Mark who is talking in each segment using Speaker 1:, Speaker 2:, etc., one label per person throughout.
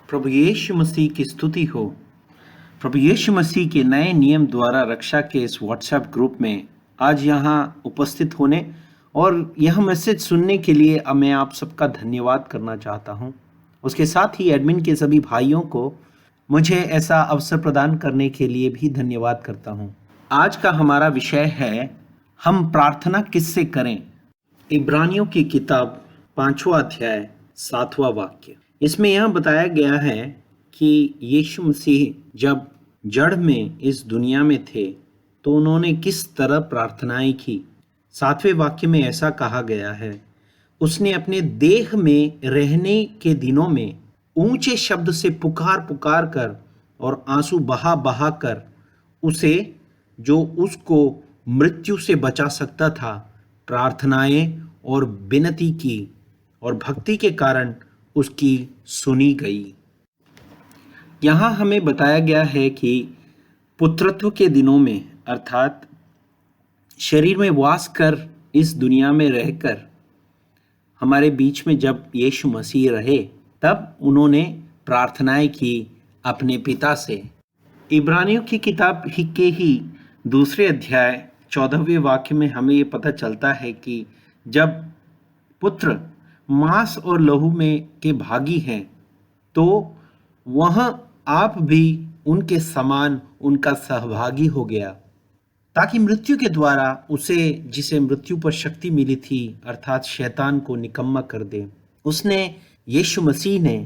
Speaker 1: प्रभु यीशु मसीह की स्तुति हो। प्रभु यीशु मसीह के नए नियम द्वारा रक्षा के इस व्हाट्सएप ग्रुप में आज यहाँ उपस्थित होने और यह मैसेज सुनने के लिए मैं आप सबका धन्यवाद करना चाहता हूँ। उसके साथ ही एडमिन के सभी भाइयों को मुझे ऐसा अवसर प्रदान करने के लिए भी धन्यवाद करता हूँ। आज का हमारा विषय है, हम प्रार्थना किससे करें। इब्रानियों की किताब 5वां अध्याय 7वां वाक्य। इसमें यह बताया गया है कि यीशु मसीह जब जड़ में इस दुनिया में थे तो उन्होंने किस तरह प्रार्थनाएं की। 7वें वाक्य में ऐसा कहा गया है, उसने अपने देह में रहने के दिनों में ऊंचे शब्द से पुकार पुकार कर और आंसू बहा बहा कर उसे, जो उसको मृत्यु से बचा सकता था, प्रार्थनाएं और विनती की और भक्ति के कारण उसकी सुनी गई। यहाँ हमें बताया गया है कि पुत्रत्व के दिनों में, अर्थात शरीर में वास कर इस दुनिया में रहकर हमारे बीच में जब यीशु मसीह रहे, तब उन्होंने प्रार्थनाएं की अपने पिता से। इब्रानियों की किताब के ही 2 अध्याय 14वें वाक्य में हमें ये पता चलता है कि जब पुत्र मांस और लहू में के भागी हैं तो वह आप भी उनके समान उनका सहभागी हो गया, ताकि मृत्यु के द्वारा उसे, जिसे मृत्यु पर शक्ति मिली थी, अर्थात शैतान को निकम्मा कर दे। उसने, यीशु मसीह ने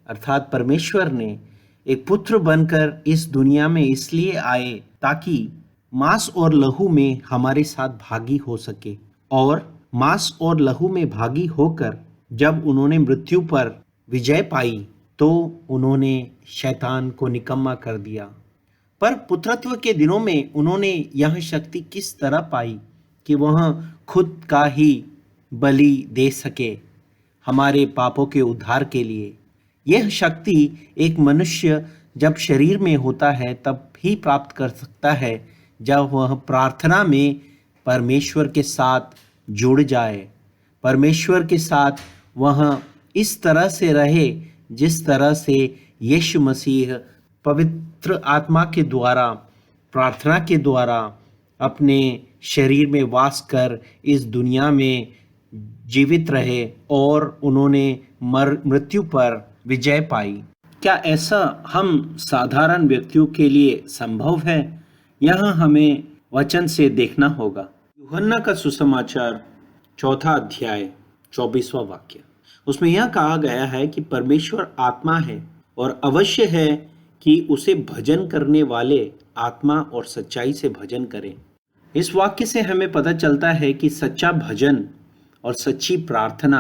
Speaker 1: अर्थात परमेश्वर ने एक पुत्र बनकर इस दुनिया में इसलिए आए ताकि मांस और लहू में हमारे साथ भागी हो सके, और मांस और लहू में भागी होकर जब उन्होंने मृत्यु पर विजय पाई तो उन्होंने शैतान को निकम्मा कर दिया। पर पुत्रत्व के दिनों में उन्होंने यह शक्ति किस तरह पाई कि वह खुद का ही बलि दे सके हमारे पापों के उद्धार के लिए। यह शक्ति एक मनुष्य जब शरीर में होता है तब ही प्राप्त कर सकता है, जब वह प्रार्थना में परमेश्वर के साथ जुड़ जाए, परमेश्वर के साथ वह इस तरह से रहे जिस तरह से यीशु मसीह पवित्र आत्मा के द्वारा, प्रार्थना के द्वारा अपने शरीर में वास कर इस दुनिया में जीवित रहे और उन्होंने मृत्यु पर विजय पाई। क्या ऐसा हम साधारण व्यक्तियों के लिए संभव है? यह हमें वचन से देखना होगा। यूहन्ना का सुसमाचार 4 अध्याय 24वां वाक्य, उसमें यह कहा गया है कि परमेश्वर आत्मा है और अवश्य है कि उसे भजन करने वाले आत्मा और सच्चाई से भजन करें। इस वाक्य से हमें पता चलता है कि सच्चा भजन और सच्ची प्रार्थना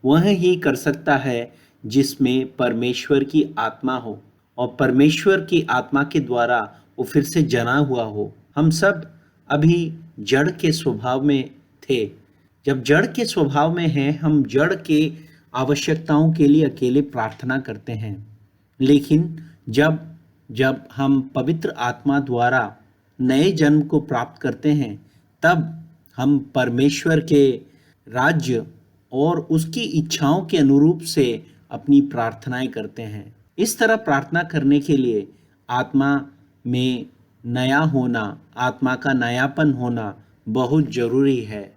Speaker 1: वह ही कर सकता है जिसमें परमेश्वर की आत्मा हो और परमेश्वर की आत्मा के द्वारा वो फिर से जना हुआ हो। हम सब अभी जड़ के स्वभाव में थे। जब जड़ के स्वभाव में हैं, हम जड़ के आवश्यकताओं के लिए अकेले प्रार्थना करते हैं, लेकिन जब जब हम पवित्र आत्मा द्वारा नए जन्म को प्राप्त करते हैं, तब हम परमेश्वर के राज्य और उसकी इच्छाओं के अनुरूप से अपनी प्रार्थनाएं करते हैं। इस तरह प्रार्थना करने के लिए आत्मा में नया होना, आत्मा का नयापन होना बहुत जरूरी है।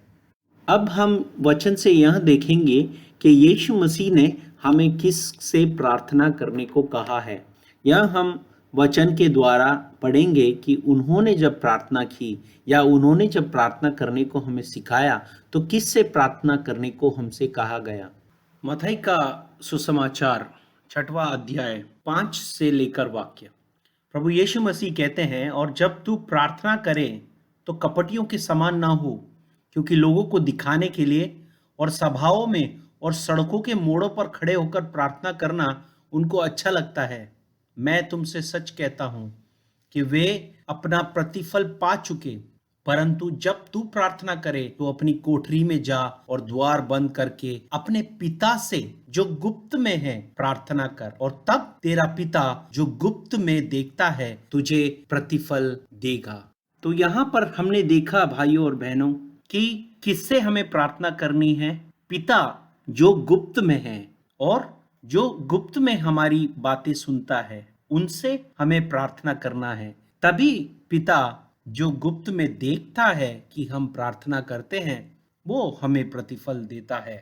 Speaker 1: अब हम वचन से यह देखेंगे कि यीशु मसीह ने हमें किस से प्रार्थना करने को कहा है। यह हम वचन के द्वारा पढ़ेंगे कि उन्होंने जब प्रार्थना की या उन्होंने जब प्रार्थना करने को हमें सिखाया तो किस से प्रार्थना करने को हमसे कहा गया। मत्ती का सुसमाचार 6वां अध्याय 5 से लेकर वाक्य। प्रभु यीशु मसीह कहते हैं, और जब तू प्रार्थना करे तो कपटियों के समान ना हो, क्योंकि लोगों को दिखाने के लिए और सभाओं में और सड़कों के मोड़ों पर खड़े होकर प्रार्थना करना उनको अच्छा लगता है। मैं तुमसे सच कहता हूं कि वे अपना प्रतिफल पा चुके। परंतु जब तू प्रार्थना करे तो अपनी कोठरी में जा और द्वार बंद करके अपने पिता से जो गुप्त में है प्रार्थना कर, और तब तेरा पिता जो गुप्त में देखता है तुझे प्रतिफल देगा। तो यहाँ पर हमने देखा भाइयों और बहनों कि किससे हमें प्रार्थना करनी है। पिता जो गुप्त में है और जो गुप्त में हमारी बातें सुनता है, उनसे हमें प्रार्थना करना है। तभी पिता जो गुप्त में देखता है कि हम प्रार्थना करते हैं, वो हमें प्रतिफल देता है।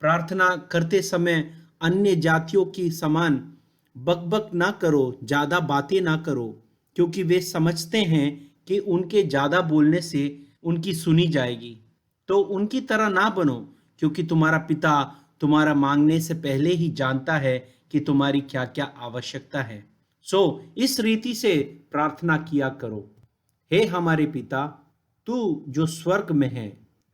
Speaker 1: प्रार्थना करते समय अन्य जातियों की समान बकबक ना करो, ज्यादा बातें ना करो, क्योंकि वे समझते हैं कि उनके ज्यादा बोलने से उनकी सुनी जाएगी। तो उनकी तरह ना बनो, क्योंकि तुम्हारा पिता तुम्हारा मांगने से पहले ही जानता है कि तुम्हारी क्या क्या आवश्यकता है। सो इस रीति से प्रार्थना किया करो। हे हमारे पिता, तू जो स्वर्ग में है,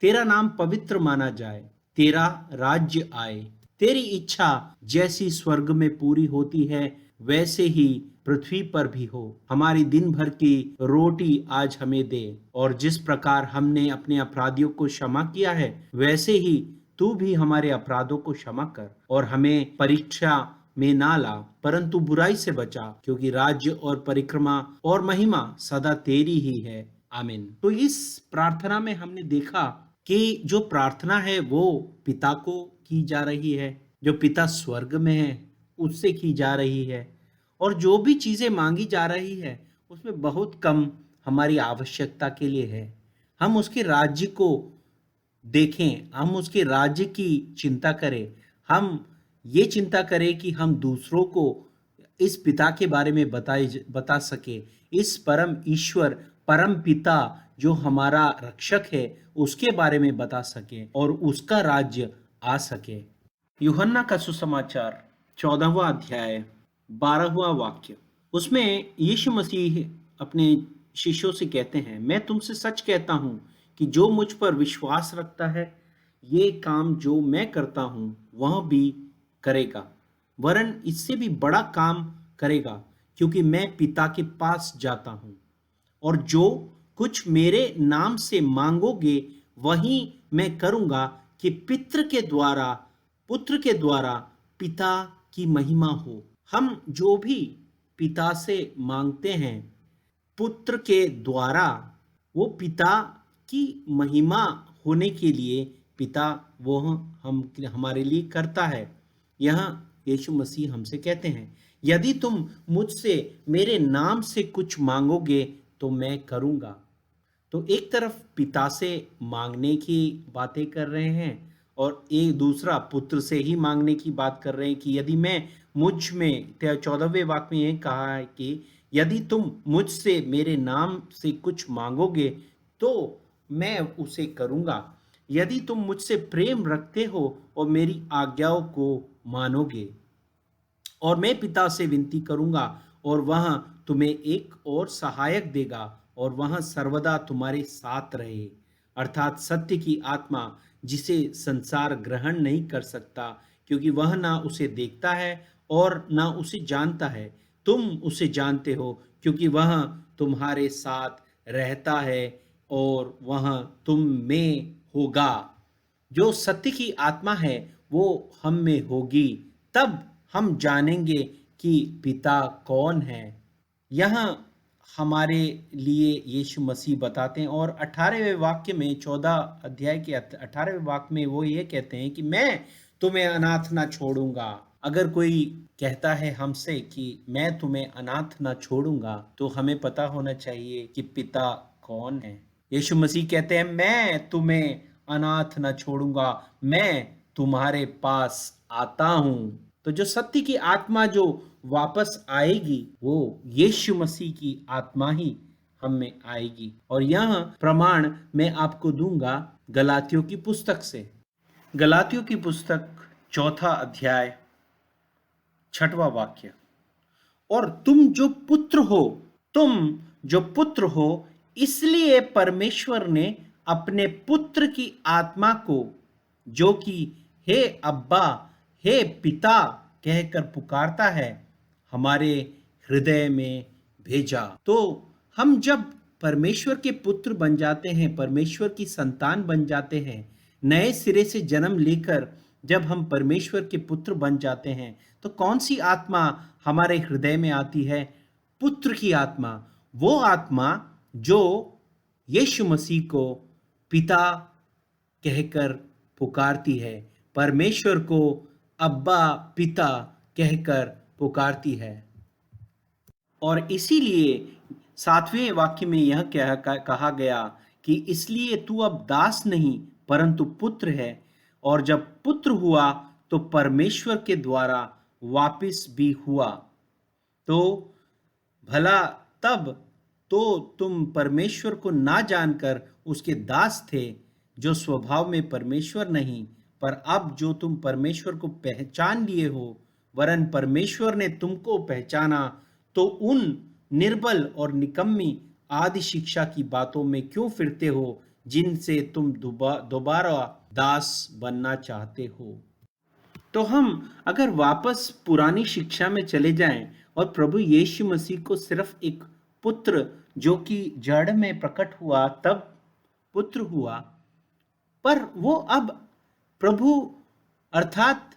Speaker 1: तेरा नाम पवित्र माना जाए, तेरा राज्य आए, तेरी इच्छा जैसी स्वर्ग में पूरी होती है वैसे ही पृथ्वी पर भी हो। हमारी दिन भर की रोटी आज हमें दे, और जिस प्रकार हमने अपने अपराधियों को क्षमा किया है, वैसे ही तू भी हमारे अपराधों को क्षमा कर, और हमें परीक्षा में ना ला, परंतु बुराई से बचा, क्योंकि राज्य और परिक्रमा और महिमा सदा तेरी ही है। आमीन। तो इस प्रार्थना में हमने देखा कि जो प्रार्थना है वो पिता को की जा रही है, जो पिता स्वर्ग में है उससे की जा रही है, और जो भी चीजें मांगी जा रही है उसमें बहुत कम हमारी आवश्यकता के लिए है। हम उसके राज्य को देखें, हम उसके राज्य की चिंता करें, हम ये चिंता करें कि हम दूसरों को इस पिता के बारे में बता सके, इस परम ईश्वर, परम पिता जो हमारा रक्षक है, उसके बारे में बता सके और उसका राज्य आ सके। यूहन्ना का सुसमाचार 14वां अध्याय 12वां वाक्य, उसमें यीशु मसीह अपने शिष्यों से कहते हैं, मैं तुमसे सच कहता हूं कि जो मुझ पर विश्वास रखता है, ये काम जो मैं करता हूं वह भी करेगा, वरन इससे भी बड़ा काम करेगा, क्योंकि मैं पिता के पास जाता हूं। और जो कुछ मेरे नाम से मांगोगे वही मैं करूंगा, कि पुत्र के द्वारा पिता की महिमा हो। हम जो भी पिता से मांगते हैं पुत्र के द्वारा, वो पिता की महिमा होने के लिए पिता वो हम हमारे लिए करता है। यह यीशु मसीह हमसे कहते हैं, यदि तुम मुझसे मेरे नाम से कुछ मांगोगे तो मैं करूंगा। तो एक तरफ पिता से मांगने की बातें कर रहे हैं, और एक दूसरा पुत्र से ही मांगने की बात कर रहे हैं कि यदि मैं मुझ में 14वें वाक्य में ये कहा है कि यदि तुम मुझसे मेरे नाम से कुछ मांगोगे तो मैं उसे करूंगा, यदि तुम मुझसे प्रेम रखते हो और मेरी आज्ञाओं को मानोगे। और मैं पिता से विनती करूंगा और वह तुम्हें एक और सहायक देगा, और वह सर्वदा तुम्हारे साथ रहे, अर्थात सत्य की आत्मा, जिसे संसार ग्रहण नहीं कर सकता, क्योंकि वह ना उसे देखता है और ना उसे जानता है। तुम उसे जानते हो, क्योंकि वह तुम्हारे साथ रहता है और वह तुम में होगा। जो सत्य की आत्मा है वो हम में होगी, तब हम जानेंगे कि पिता कौन है। यहाँ हमारे लिए यीशु मसीह बताते हैं, और 18वें वाक्य में 14 अध्याय के 18वें वाक्य में वो ये कहते हैं कि मैं तुम्हें अनाथ ना छोड़ूंगा। अगर कोई कहता है हमसे कि मैं तुम्हें अनाथ ना छोड़ूंगा, तो हमें पता होना चाहिए कि पिता कौन है। यीशु मसीह कहते हैं, मैं तुम्हें अनाथ न छोड़ूंगा, मैं तुम्हारे पास आता हूं। तो जो सत्य की आत्मा जो वापस आएगी, वो यीशु मसीह की आत्मा ही हम में आएगी। और यह प्रमाण मैं आपको दूंगा गलातियों की पुस्तक से। गलातियों की पुस्तक 4 अध्याय 6वां वाक्य, और तुम जो पुत्र हो, इसलिए परमेश्वर ने अपने पुत्र की आत्मा को, जो कि हे अब्बा, हे पिता कहकर पुकारता है, हमारे हृदय में भेजा। तो हम जब परमेश्वर के पुत्र बन जाते हैं, परमेश्वर की संतान बन जाते हैं, नए सिरे से जन्म लेकर जब हम परमेश्वर के पुत्र बन जाते हैं, तो कौन सी आत्मा हमारे हृदय में आती है? पुत्र की आत्मा, वो आत्मा जो यीशु मसीह को पिता कहकर पुकारती है, परमेश्वर को अब्बा पिता कहकर पुकारती है। और इसीलिए 7वें वाक्य में यह कहा गया कि इसलिए तू अब दास नहीं परंतु पुत्र है, और जब पुत्र हुआ तो परमेश्वर के द्वारा वापिस भी हुआ। तो भला तब तो तुम परमेश्वर को ना जानकर उसके दास थे, जो स्वभाव में परमेश्वर नहीं, पर अब जो तुम परमेश्वर को पहचान लिए हो, वरन परमेश्वर ने तुमको पहचाना, तो उन निर्बल और निकम्मी आदि शिक्षा की बातों में क्यों फिरते हो, जिनसे तुम दोबारा दास बनना चाहते हो। तो हम अगर वापस पुरानी शिक्षा में चले जाएं और प्रभु यीशु मसीह को सिर्फ एक पुत्र जो कि जड़ में प्रकट हुआ तब पुत्र हुआ, पर वो अब प्रभु अर्थात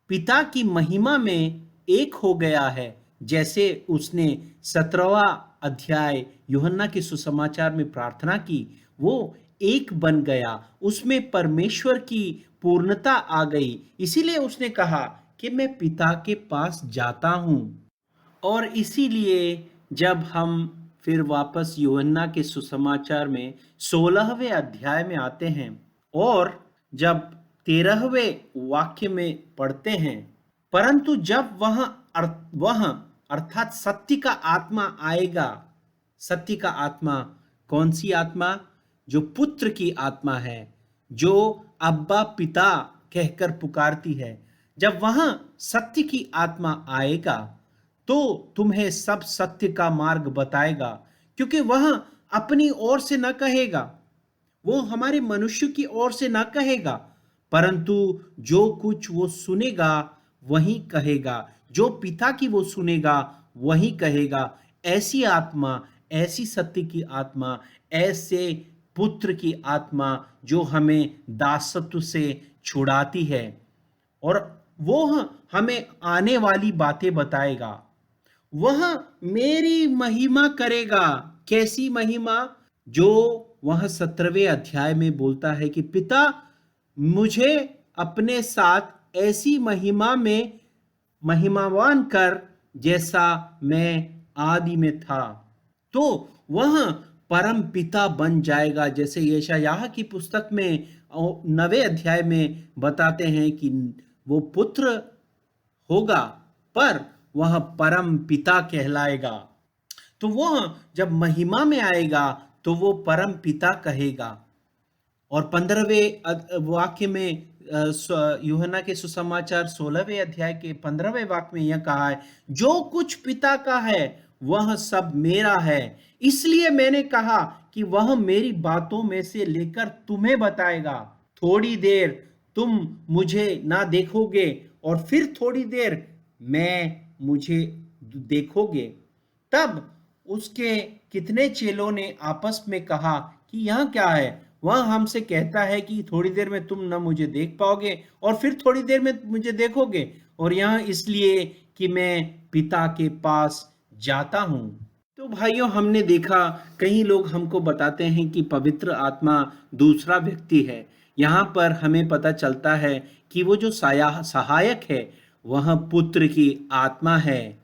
Speaker 1: पिता की महिमा में एक हो गया है, जैसे उसने 17वां अध्याय यूहन्ना के सुसमाचार में प्रार्थना की, वो एक बन गया, उसमें परमेश्वर की पूर्णता आ गई। इसीलिए उसने कहा कि मैं पिता के पास जाता हूं। और इसीलिए जब हम फिर वापस यूहन्ना के सुसमाचार में 16वें अध्याय में आते हैं और जब 13वें वाक्य में पढ़ते हैं, परंतु जब वह अर्थात सत्य का आत्मा आएगा। सत्य का आत्मा कौन सी आत्मा? जो पुत्र की आत्मा है, जो अब्बा पिता कहकर पुकारती है। जब वहां सत्य की आत्मा आएगा तो तुम्हें सब सत्य का मार्ग बताएगा, क्योंकि वह अपनी ओर से न कहेगा, वो हमारे मनुष्य की ओर से न कहेगा, परंतु जो कुछ वो सुनेगा वही कहेगा, जो पिता की वो सुनेगा वही कहेगा। ऐसी आत्मा, ऐसी सत्य की आत्मा, ऐसे पुत्र की आत्मा जो हमें दासत्व से छुड़ाती है, और वो हमें आने वाली बातें बताएगा। वह मेरी महिमा करेगा। कैसी महिमा? जो वह 17वें अध्याय में बोलता है कि पिता मुझे अपने साथ ऐसी महिमा में महिमावान कर जैसा मैं आदि में था। तो वह परम पिता बन जाएगा, जैसे यशायाह की पुस्तक में 9वें अध्याय में बताते हैं कि वो पुत्र होगा पर वह परम पिता कहलाएगा। तो वह जब महिमा में आएगा तो वो परम पिता कहेगा। और 15वें वाक्य में यूहन्ना के सुसमाचार 16वें अध्याय के 15वें वाक्य में यह कहा है, जो कुछ पिता का है वह सब मेरा है, इसलिए मैंने कहा कि वह मेरी बातों में से लेकर तुम्हें बताएगा। थोड़ी देर तुम मुझे ना देखोगे और फिर थोड़ी देर मैं मुझे देखोगे। तब उसके कितने चेलों ने आपस में कहा कि यह क्या है? वह हमसे कहता है कि थोड़ी देर में तुम न मुझे देख पाओगे और फिर थोड़ी देर में मुझे देखोगे, और यह इसलिए कि मैं पिता के पास जाता हूं। तो भाइयों, हमने देखा कई लोग हमको बताते हैं कि पवित्र आत्मा दूसरा व्यक्ति है। यहाँ पर हमें पता चलता है कि वो जो सहायक है वह पुत्र की आत्मा है।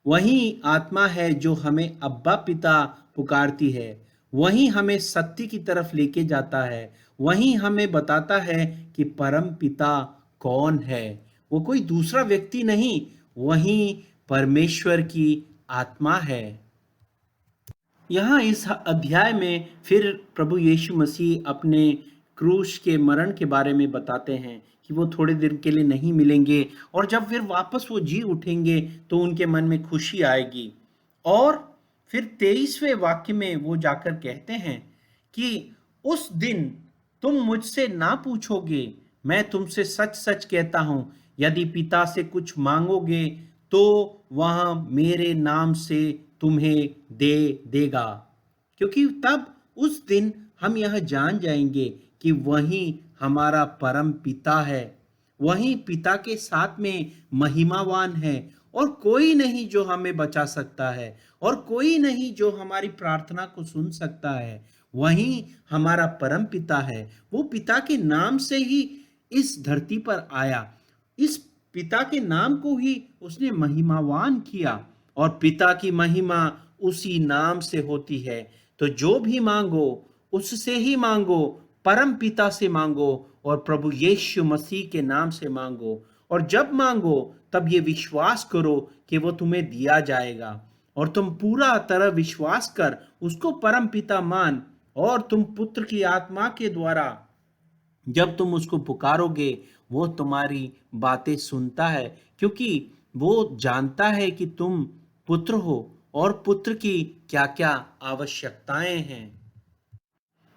Speaker 1: वही आत्मा है जो हमें अब्बा पिता पुकारती है, वही हमें सत्य की तरफ लेके जाता है, वही हमें बताता है कि परम पिता कौन है। वो कोई दूसरा व्यक्ति नहीं, वही परमेश्वर की आत्मा है। यहाँ इस अध्याय में फिर प्रभु यीशु मसीह अपने क्रूस के मरण के बारे में बताते हैं कि वो थोड़े देर के लिए नहीं मिलेंगे, और जब फिर वापस वो जी उठेंगे तो उनके मन में खुशी आएगी। और फिर 23वें वाक्य में वो जाकर कहते हैं कि उस दिन तुम मुझसे ना पूछोगे, मैं तुमसे सच सच कहता हूं, यदि पिता से कुछ मांगोगे तो वह मेरे नाम से तुम्हें दे देगा। क्योंकि तब उस दिन हम यह जान जाएंगे कि वही हमारा परम पिता है, वही पिता के साथ में महिमावान है, और कोई नहीं जो हमें बचा सकता है, और कोई नहीं जो हमारी प्रार्थना को सुन सकता है। वही हमारा परम पिता है। वो पिता के नाम से ही इस धरती पर आया। इस पिता के नाम को ही उसने महिमावान किया, और पिता की महिमा उसी नाम से होती है। तो जो भी मांगो उससे ही मांगो, परम पिता से मांगो और प्रभु यीशु मसीह के नाम से मांगो। और जब मांगो तब ये विश्वास करो कि वो तुम्हें दिया जाएगा, और तुम पूरा तरह विश्वास कर उसको परम पिता मान, और तुम पुत्र की आत्मा के द्वारा जब तुम उसको पुकारोगे वो तुम्हारी बातें सुनता है, क्योंकि वो जानता है कि तुम पुत्र हो और पुत्र की क्या क्या आवश्यकताएं हैं।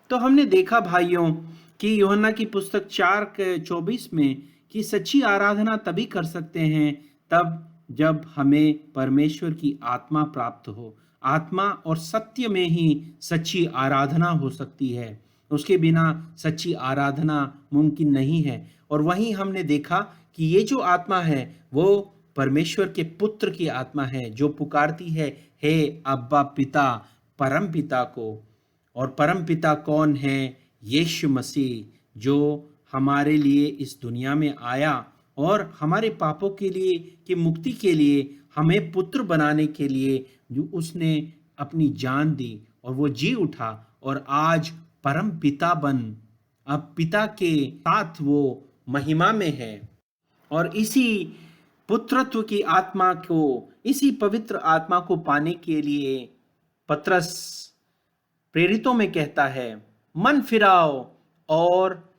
Speaker 1: तो हमने देखा भाइयों कि यूहन्ना की पुस्तक 4:24 में कि सच्ची आराधना तभी कर सकते हैं तब जब हमें परमेश्वर की आत्मा प्राप्त हो। आत्मा और सत्य में ही सच्ची आराधना हो सकती है, उसके बिना सच्ची आराधना मुमकिन नहीं है। और वहीं हमने देखा कि ये जो आत्मा है वो परमेश्वर के पुत्र की आत्मा है, जो पुकारती है हे अब्बा पिता, परम पिता को। और परम पिता कौन है? यीशु मसीह, जो हमारे लिए इस दुनिया में आया और हमारे पापों के लिए की मुक्ति के लिए हमें पुत्र बनाने के लिए जो उसने अपनी जान दी और वो जी उठा, और आज परम पिता बन अब पिता के साथ वो महिमा में है। और इसी पुत्रत्व की आत्मा को, इसी पवित्र आत्मा को पाने के लिए पतरस प्रेरितों में कहता है, मन फिराओ और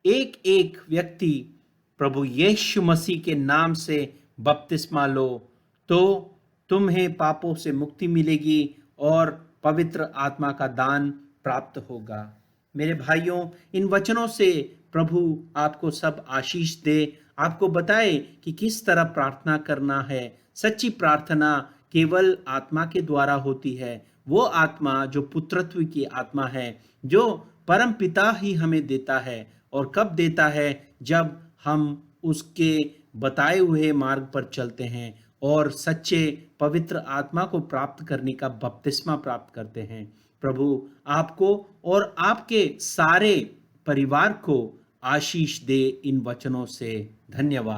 Speaker 1: एक एक व्यक्ति प्रभु यीशु मसीह के नाम से बपतिस्मा लो, तो तुम्हें पापों से मुक्ति मिलेगी और पवित्र आत्मा का दान प्राप्त होगा। मेरे भाइयों, इन वचनों से प्रभु आपको सब आशीष दे, आपको बताए कि किस तरह प्रार्थना करना है। सच्ची प्रार्थना केवल आत्मा के द्वारा होती है, वो आत्मा जो पुत्रत्व की आत्मा है, जो परम पिता ही हमें देता है। और कब देता है? जब हम उसके बताए हुए मार्ग पर चलते हैं और सच्चे पवित्र आत्मा को प्राप्त करने का बपतिस्मा प्राप्त करते हैं। प्रभु आपको और आपके सारे परिवार को आशीष दे इन वचनों से। धन्यवाद।